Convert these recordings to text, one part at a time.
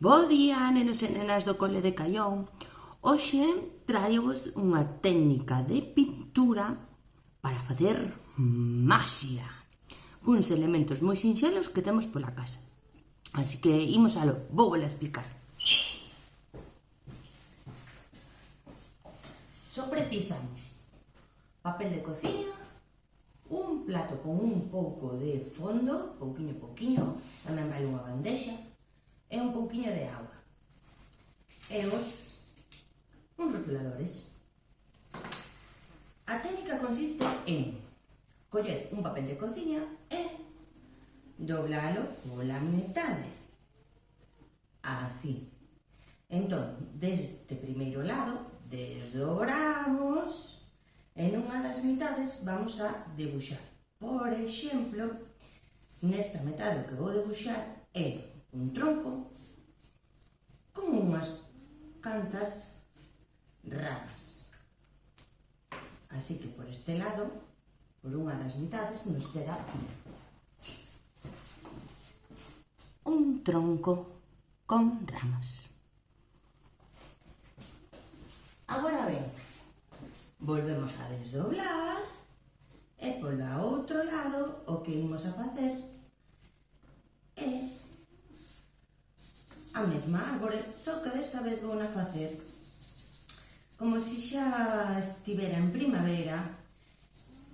Bo día, nenos e nenas do cole de Caión. Hoxe traio-vos unha técnica de pintura para facer maxia, cuns elementos moi sinxelos que temos pola casa. Así que imos aló, vou a explicar. Só precisamos papel de cociña, un plato con un pouco de fondo, pouquiño, tamén vai unha bandexa, e un pouquiño de auga. E uns rotuladores. A técnica consiste en coller un papel de cociña e doblalo pola metade. Así. Entón, deste primeiro lado, desdobramos e nunha das metades vamos a debuxar. Por exemplo, nesta metade o que vou debuxar é un tronco con unhas cantas ramas. Así que por este lado, por unha das metades, nos queda un tronco con ramas. Agora ben, volvemos a desdoblar e polo outro lado o que imos a facer é a mesma árbore, só que desta vez vou a facer como se xa estivera en primavera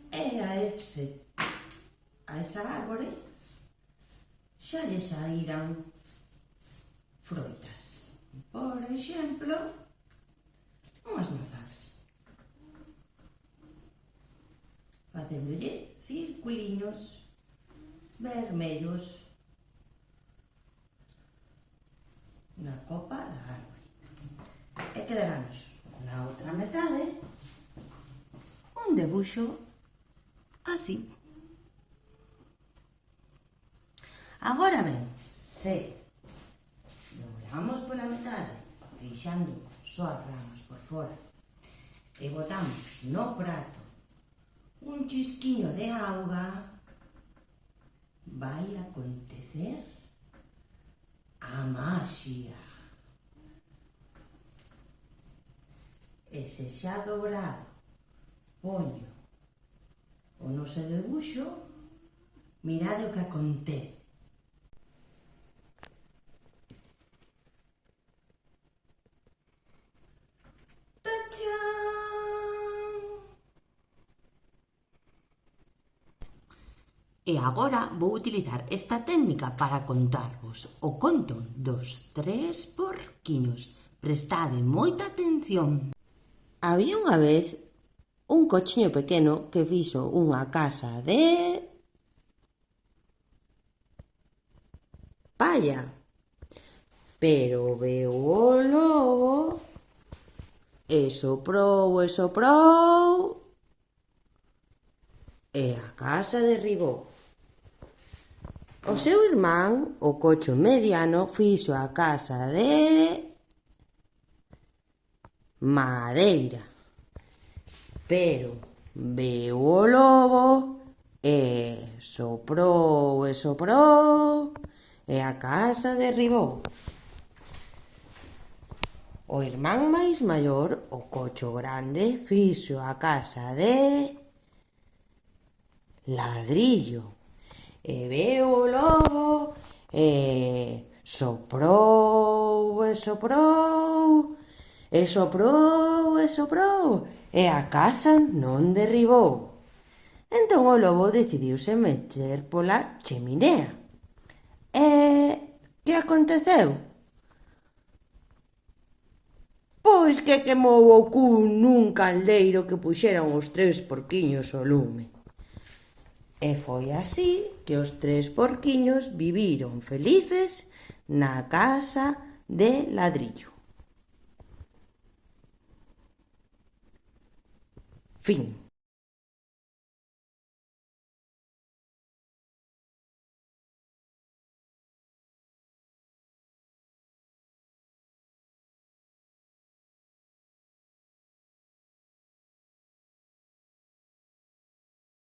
e a esa árbore xa lle saíran froitas. Por exemplo, unhas mazás. Facéndolle circuliños vermellos na copa da árbore. E quedaramos na outra metade un debuxo así. Agora ben, se dobramos pola metade, deixando só as ramas por fora, e botamos no prato un chisquiño de auga, vai acontecer a maxia. E se xa dobrado poño o noso debuxo, mirade o que acontece. E agora vou utilizar esta técnica para contarvos o conto dos 3 porquiños. Prestade moita atención. Había unha vez un cochiño pequeno que fixo unha casa de palla, pero veu o lobo e soprou e a casa derribou. O seu irmán, o cocho mediano, fixo a casa de madeira, pero veu o lobo e soprou e a casa derribou. O irmán máis maior, o cocho grande, fixo a casa de ladrillo e veu o lobo e soprou e a casa non derribou. Entón o lobo decidiuse meter pola cheminea. E que aconteceu? Pois que quemou o cu nun caldeiro que puxeran os 3 porquiños ao lume. E foi así que os 3 porquiños viviron felices na casa de ladrillo. Fin.